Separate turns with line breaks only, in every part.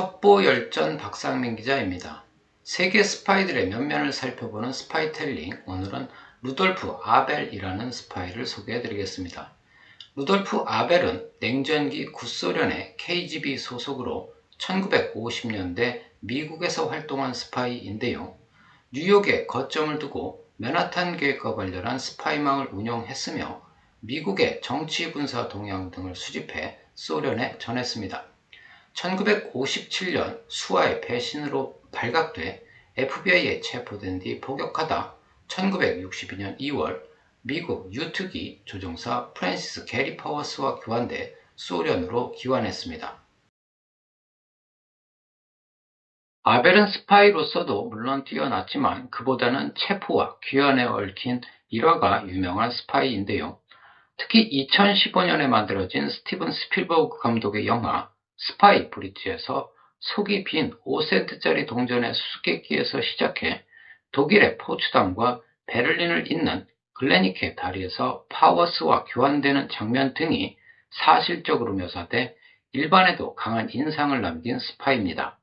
첩보열전 박상민 기자입니다. 세계 스파이들의 면면을 살펴보는 스파이텔링, 오늘은 루돌프 아벨이라는 스파이를 소개해 드리겠습니다. 루돌프 아벨은 냉전기 구소련의 KGB 소속으로 1950년대 미국에서 활동한 스파이인데요. 뉴욕에 거점을 두고 맨하탄 계획과 관련한 스파이망을 운영했으며 미국의 정치 군사 동향 등을 수집해 소련에 전했습니다. 1957년 수하의 배신으로 발각돼 FBI에 체포된 뒤 복역하다 1962년 2월 미국 유투기 조종사 프랜시스 게리 파워스와 교환돼 소련으로 귀환했습니다. 아벨은 스파이로서도 물론 뛰어났지만 그보다는 체포와 귀환에 얽힌 일화가 유명한 스파이인데요. 특히 2015년에 만들어진 스티븐 스필버그 감독의 영화 스파이 브릿지에서 속이 빈 5센트짜리 동전의 수수께끼에서 시작해 독일의 포츠담과 베를린을 잇는 글레니케 다리에서 파워스와 교환되는 장면 등이 사실적으로 묘사돼 일반에도 강한 인상을 남긴 스파이입니다.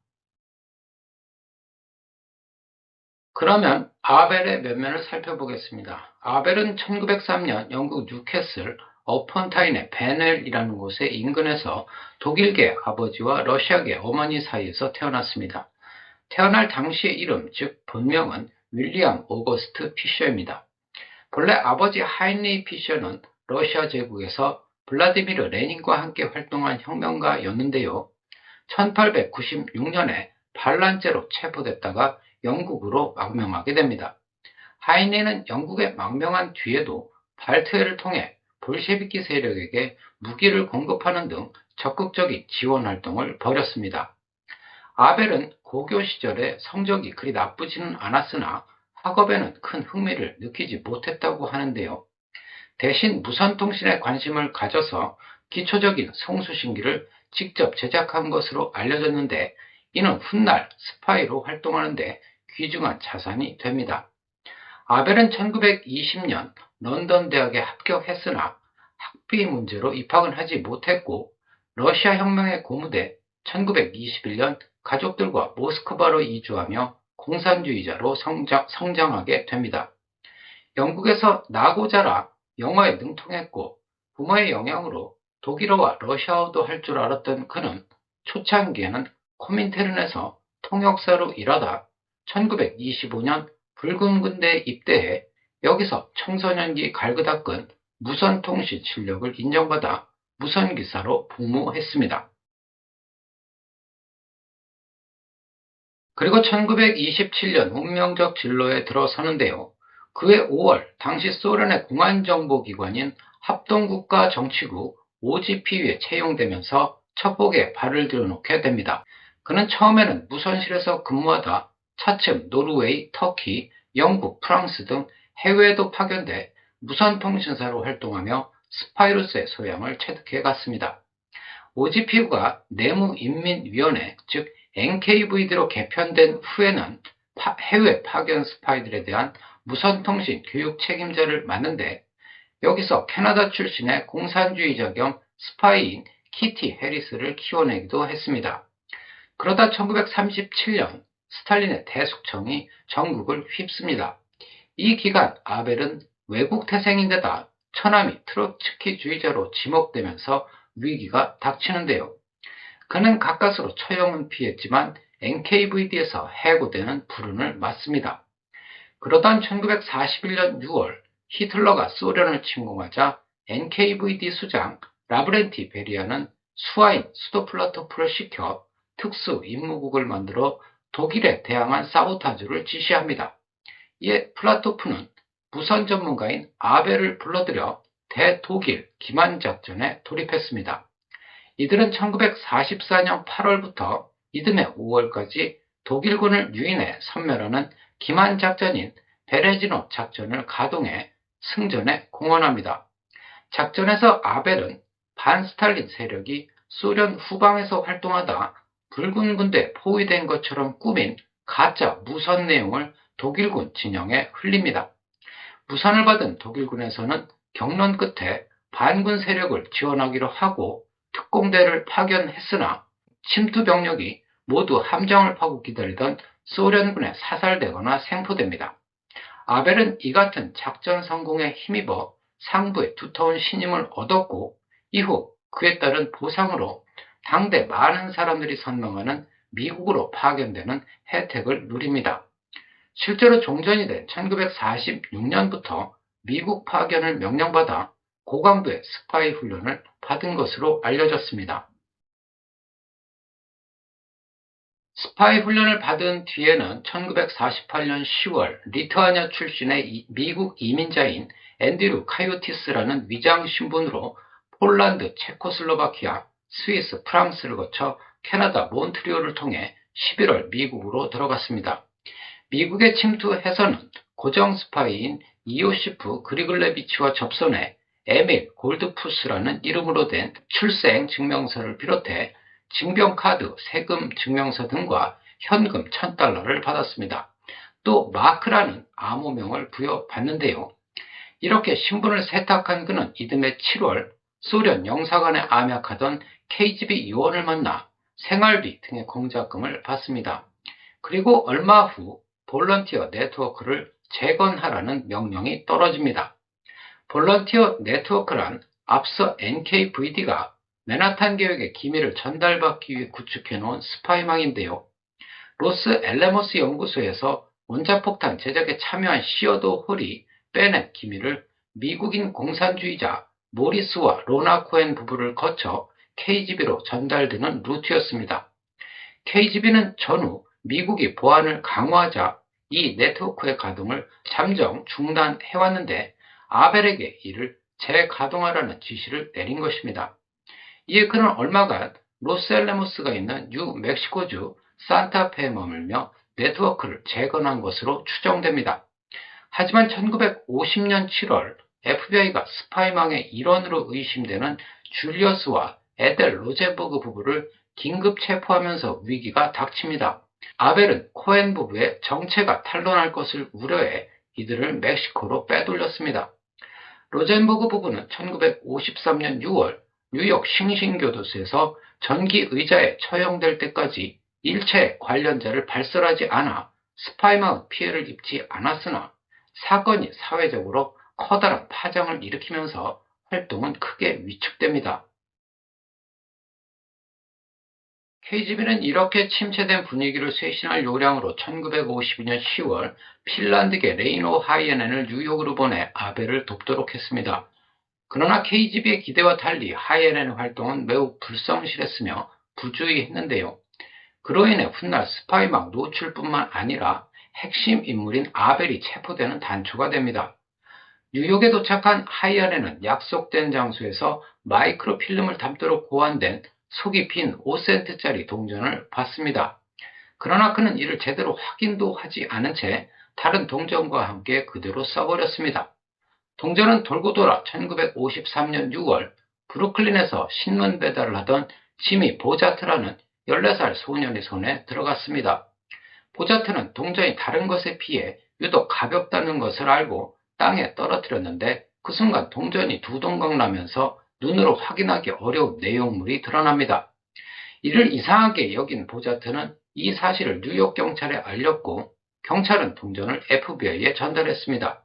그러면 아벨의 면면을 살펴보겠습니다. 아벨은 1903년 영국 뉴캐슬 어펀타인의 베넬이라는 곳의 인근에서 독일계 아버지와 러시아계 어머니 사이에서 태어났습니다. 태어날 당시의 이름, 즉 본명은 윌리엄 오거스트 피셔입니다. 본래 아버지 하인리히 피셔는 러시아 제국에서 블라디미르 레닌과 함께 활동한 혁명가였는데요. 1896년에 반란죄로 체포됐다가 영국으로 망명하게 됩니다. 하인리히는 영국에 망명한 뒤에도 발트해를 통해 볼셰비키 세력에게 무기를 공급하는 등 적극적인 지원 활동을 벌였습니다. 아벨은 고교 시절에 성적이 그리 나쁘지는 않았으나 학업에는 큰 흥미를 느끼지 못했다고 하는데요. 대신 무선통신에 관심을 가져서 기초적인 송수신기를 직접 제작한 것으로 알려졌는데 이는 훗날 스파이로 활동하는데 귀중한 자산이 됩니다. 아벨은 1920년 런던 대학에 합격했으나 학비 문제로 입학은 하지 못했고 러시아 혁명에 고무돼 1921년 가족들과 모스크바로 이주하며 공산주의자로 성장하게 됩니다. 영국에서 나고 자라 영어에 능통했고 부모의 영향으로 독일어와 러시아어도 할 줄 알았던 그는 초창기에는 코민테른에서 통역사로 일하다 1925년 붉은 군대에 입대해 여기서 청소년기 갈그닦은 무선통신 실력을 인정받아 무선기사로 복무했습니다. 그리고 1927년 운명적 진로에 들어서는데요. 그해 5월 당시 소련의 공안정보기관인 합동국가정치국 OGPU에 채용되면서 첩보계에 발을 들여놓게 됩니다. 그는 처음에는 무선실에서 근무하다 차츰 노르웨이, 터키, 영국, 프랑스 등 해외에도 파견돼 무선통신사로 활동하며 스파이로서의 소양을 체득해 갔습니다. OGPU가 내무인민위원회, 즉 NKVD로 개편된 후에는 해외 파견 스파이들에 대한 무선통신 교육 책임자를 맡는데 여기서 캐나다 출신의 공산주의자 겸 스파이인 키티 해리스를 키워내기도 했습니다. 그러다 1937년 스탈린의 대숙청이 전국을 휩습니다. 이 기간 아벨은 외국 태생인데다 처남이 트로츠키주의자로 지목되면서 위기가 닥치는데요. 그는 가까스로 처형은 피했지만 NKVD에서 해고되는 불운을 맞습니다. 그러던 1941년 6월 히틀러가 소련을 침공하자 NKVD 수장 라브렌티 베리아는 수하인 수도플라토프를 시켜 특수 임무국을 만들어 독일에 대항한 사보타주를 지시합니다. 이에 플라토프는 무선 전문가인 아벨을 불러들여 대독일 기만작전에 돌입했습니다. 이들은 1944년 8월부터 이듬해 5월까지 독일군을 유인해 섬멸하는 기만작전인 베레지노 작전을 가동해 승전에 공헌합니다. 작전에서 아벨은 반스탈린 세력이 소련 후방에서 활동하다 붉은 군대에 포위된 것처럼 꾸민 가짜 무선 내용을 독일군 진영에 흘립니다. 무선을 받은 독일군에서는 경론 끝에 반군 세력을 지원하기로 하고 특공대를 파견했으나 침투 병력이 모두 함정을 파고 기다리던 소련군에 사살되거나 생포됩니다. 아벨은 이 같은 작전 성공에 힘입어 상부의 두터운 신임을 얻었고, 이후 그에 따른 보상으로 당대 많은 사람들이 선망하는 미국으로 파견되는 혜택을 누립니다. 실제로 종전이 된 1946년부터 미국 파견을 명령받아 고강도의 스파이 훈련을 받은 것으로 알려졌습니다. 스파이 훈련을 받은 뒤에는 1948년 10월 리투아니아 출신의 미국 이민자인 앤드류 카요티스라는 위장 신분으로 폴란드, 체코슬로바키아, 스위스, 프랑스를 거쳐 캐나다 몬트리올을 통해 11월 미국으로 들어갔습니다. 미국에 침투해서는 고정 스파이인 이오시프 그리글레비치와 접선해 에밀 골드푸스라는 이름으로 된 출생 증명서를 비롯해 징병카드, 세금 증명서 등과 현금 1,000달러를 받았습니다. 또 마크라는 암호명을 부여받는데요. 이렇게 신분을 세탁한 그는 이듬해 7월 소련 영사관에 암약하던 KGB 요원을 만나 생활비 등의 공작금을 받습니다. 그리고 얼마 후 볼런티어 네트워크를 재건하라는 명령이 떨어집니다. 볼런티어 네트워크란 앞서 NKVD가 맨하탄 계획의 기밀을 전달받기 위해 구축해놓은 스파이망인데요. 로스 엘레모스 연구소에서 원자폭탄 제작에 참여한 시어도 홀이 빼낸 기밀을 미국인 공산주의자 모리스와 로나 코엔 부부를 거쳐 KGB로 전달되는 루트였습니다. KGB는 전후 미국이 보안을 강화하자 이 네트워크의 가동을 잠정 중단해왔는데 아벨에게 이를 재가동하라는 지시를 내린 것입니다. 이에 그는 얼마간 로스알레모스가 있는 뉴멕시코주 산타페에 머물며 네트워크를 재건한 것으로 추정됩니다. 하지만 1950년 7월 FBI가 스파이망의 일원으로 의심되는 줄리어스와 에델 로젠버그 부부를 긴급 체포하면서 위기가 닥칩니다. 아벨은 코엔 부부의 정체가 탄로날 것을 우려해 이들을 멕시코로 빼돌렸습니다. 로젠버그 부부는 1953년 6월 뉴욕 싱싱교도소에서 전기의자에 처형될 때까지 일체 관련자를 발설하지 않아 스파이망 피해를 입지 않았으나 사건이 사회적으로 커다란 파장을 일으키면서 활동은 크게 위축됩니다. KGB는 이렇게 침체된 분위기를 쇄신할 요량으로 1952년 10월 핀란드계 레이노 하이에넨을 뉴욕으로 보내 아벨을 돕도록 했습니다. 그러나 KGB의 기대와 달리 하이에넨의 활동은 매우 불성실했으며 부주의했는데요. 그로 인해 훗날 스파이망 노출뿐만 아니라 핵심 인물인 아벨이 체포되는 단초가 됩니다. 뉴욕에 도착한 하이에넨은 약속된 장소에서 마이크로 필름을 담도록 고안된 속이 빈 5센트짜리 동전을 받습니다. 그러나 그는 이를 제대로 확인도 하지 않은 채 다른 동전과 함께 그대로 써버렸습니다. 동전은 돌고 돌아 1953년 6월 브루클린에서 신문 배달을 하던 지미 보자트라는 14살 소년의 손에 들어갔습니다. 보자트는 동전이 다른 것에 비해 유독 가볍다는 것을 알고 땅에 떨어뜨렸는데 그 순간 동전이 두 동강 나면서 눈으로 확인하기 어려운 내용물이 드러납니다. 이를 이상하게 여긴 보자트는 이 사실을 뉴욕 경찰에 알렸고 경찰은 동전을 FBI에 전달했습니다.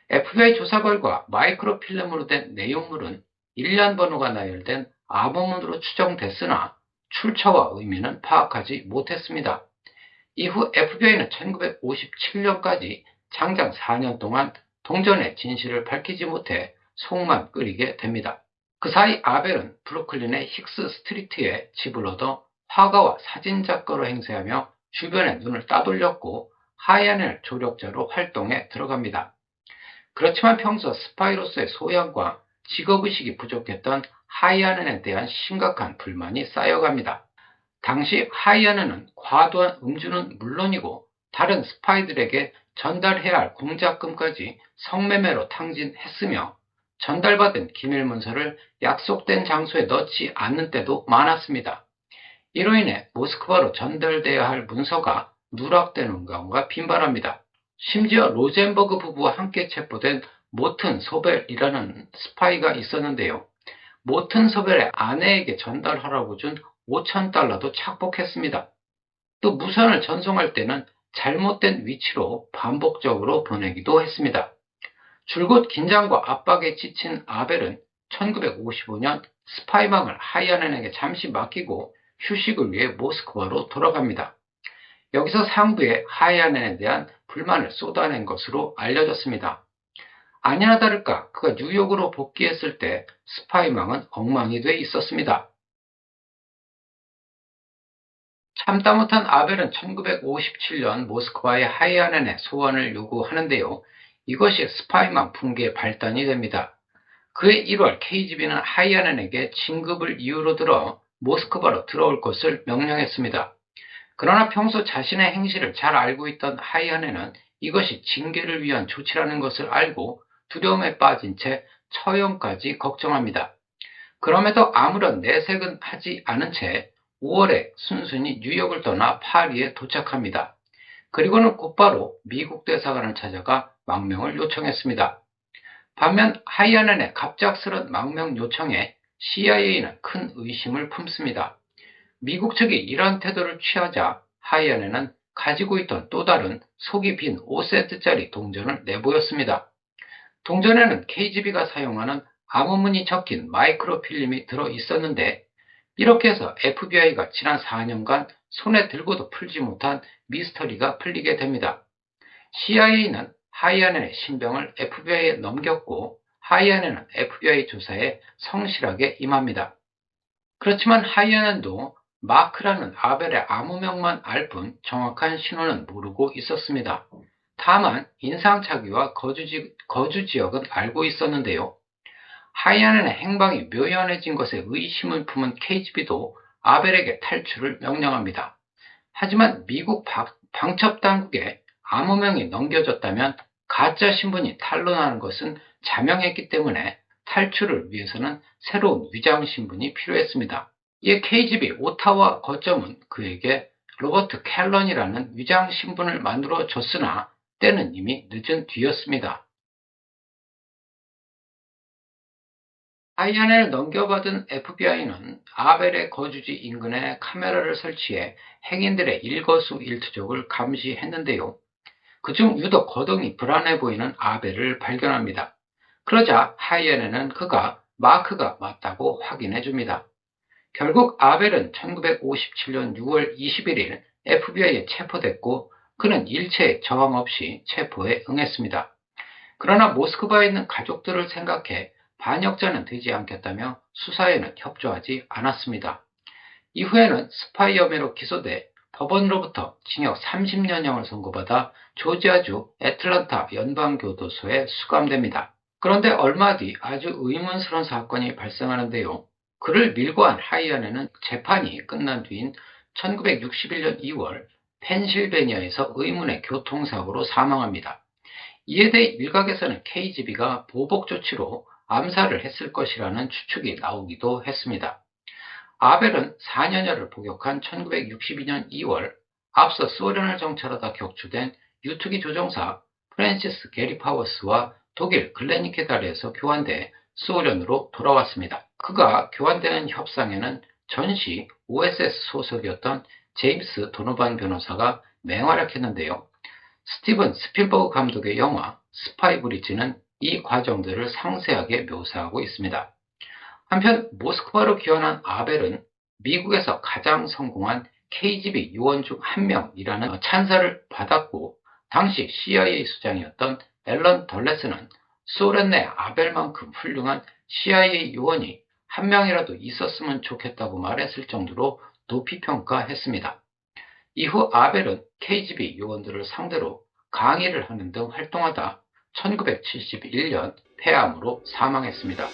FBI 조사 결과 마이크로 필름으로 된 내용물은 일련 번호가 나열된 암호문으로 추정됐으나 출처와 의미는 파악하지 못했습니다. 이후 FBI는 1957년까지 장장 4년 동안 동전의 진실을 밝히지 못해 속만 끓이게 됩니다. 그 사이 아벨은 브루클린의 힉스 스트리트에 집을 얻어 화가와 사진작가로 행세하며 주변의 눈을 따돌렸고 하이에넨 조력자로 활동에 들어갑니다. 그렇지만 평소 스파이로서의 소양과 직업의식이 부족했던 하이에넨에 대한 심각한 불만이 쌓여갑니다. 당시 하이에넨은 과도한 음주는 물론이고 다른 스파이들에게 전달해야 할 공작금까지 성매매로 탕진했으며 전달받은 기밀문서를 약속된 장소에 넣지 않는 때도 많았습니다. 이로 인해 모스크바로 전달돼야 할 문서가 누락되는 경우가 빈번합니다. 심지어 로젠버그 부부와 함께 체포된 모튼 소벨이라는 스파이가 있었는데요. 모튼 소벨의 아내에게 전달하라고 준 $5,000도 착복했습니다. 또 무선을 전송할 때는 잘못된 위치로 반복적으로 보내기도 했습니다. 줄곧 긴장과 압박에 지친 아벨은 1955년 스파이망을 하이아넨에게 잠시 맡기고 휴식을 위해 모스크바로 돌아갑니다. 여기서 상부에 하이아넨에 대한 불만을 쏟아낸 것으로 알려졌습니다. 아니나 다를까 그가 뉴욕으로 복귀했을 때 스파이망은 엉망이 돼 있었습니다. 참다 못한 아벨은 1957년 모스크바의 하이아넨의 소환을 요구하는데요. 이것이 스파이망 붕괴의 발단이 됩니다. 그해 1월 KGB는 하이아넨에게 진급을 이유로 들어 모스크바로 들어올 것을 명령했습니다. 그러나 평소 자신의 행실을 잘 알고 있던 하이아넨은 이것이 징계를 위한 조치라는 것을 알고 두려움에 빠진 채 처형까지 걱정합니다. 그럼에도 아무런 내색은 하지 않은 채 5월에 순순히 뉴욕을 떠나 파리에 도착합니다. 그리고는 곧바로 미국 대사관을 찾아가 망명을 요청했습니다. 반면 하이아넨의 갑작스런 망명 요청에 CIA는 큰 의심을 품습니다. 미국 측이 이러한 태도를 취하자 하이아넨은 가지고 있던 또 다른 속이 빈 5센트짜리 동전을 내보였습니다. 동전에는 KGB가 사용하는 암호문이 적힌 마이크로필름이 들어 있었는데 이렇게 해서 FBI가 지난 4년간 손에 들고도 풀지 못한 미스터리가 풀리게 됩니다. CIA는 하이아넨의 신병을 FBI에 넘겼고 하이아넨은 FBI 조사에 성실하게 임합니다. 그렇지만 하이아넨도 마크라는 아벨의 암호명만 알 뿐 정확한 신호는 모르고 있었습니다. 다만 인상착의와 거주 지역은 알고 있었는데요. 하이아넨의 행방이 묘연해진 것에 의심을 품은 KGB도 아벨에게 탈출을 명령합니다. 하지만 미국 방첩당국에 암호명이 넘겨졌다면 가짜 신분이 탄로나는 것은 자명했기 때문에 탈출을 위해서는 새로운 위장 신분이 필요했습니다. 이에 KGB 오타와 거점은 그에게 로버트 캘런이라는 위장 신분을 만들어 줬으나 때는 이미 늦은 뒤였습니다. 하이아넨을 넘겨받은 FBI는 아벨의 거주지 인근에 카메라를 설치해 행인들의 일거수일투족을 감시했는데요. 그중 유독 거동이 불안해 보이는 아벨을 발견합니다. 그러자 하이아넨은 그가 마크가 맞다고 확인해 줍니다. 결국 아벨은 1957년 6월 21일 FBI에 체포됐고 그는 일체의 저항 없이 체포에 응했습니다. 그러나 모스크바에 있는 가족들을 생각해 반역자는 되지 않겠다며 수사에는 협조하지 않았습니다. 이후에는 스파이 혐의로 기소돼 법원으로부터 징역 30년형을 선고받아 조지아주 애틀랜타 연방교도소에 수감됩니다. 그런데 얼마 뒤 아주 의문스러운 사건이 발생하는데요. 그를 밀고 한 하이아넨은 재판이 끝난 뒤인 1961년 2월 펜실베니아에서 의문의 교통사고로 사망합니다. 이에 대해 일각에서는 KGB가 보복 조치로 암살을 했을 것이라는 추측이 나오기도 했습니다. 아벨은 4년여를 복역한 1962년 2월 앞서 소련을 정찰하다 격추된 유투기 조종사 프랜시스 게리 파워스와 독일 글레니케달에서 교환돼 소련으로 돌아왔습니다. 그가 교환되는 협상에는 전시 OSS 소속이었던 제임스 도노반 변호사가 맹활약했는데요. 스티븐 스필버그 감독의 영화 스파이 브리지는 이 과정들을 상세하게 묘사하고 있습니다. 한편 모스크바로 귀환한 아벨은 미국에서 가장 성공한 KGB 요원 중 한 명이라는 찬사를 받았고 당시 CIA 수장이었던 앨런 덜레스는 소련 내 아벨만큼 훌륭한 CIA 요원이 한 명이라도 있었으면 좋겠다고 말했을 정도로 높이 평가했습니다. 이후 아벨은 KGB 요원들을 상대로 강의를 하는 등 활동하다 1971년 폐암으로 사망했습니다.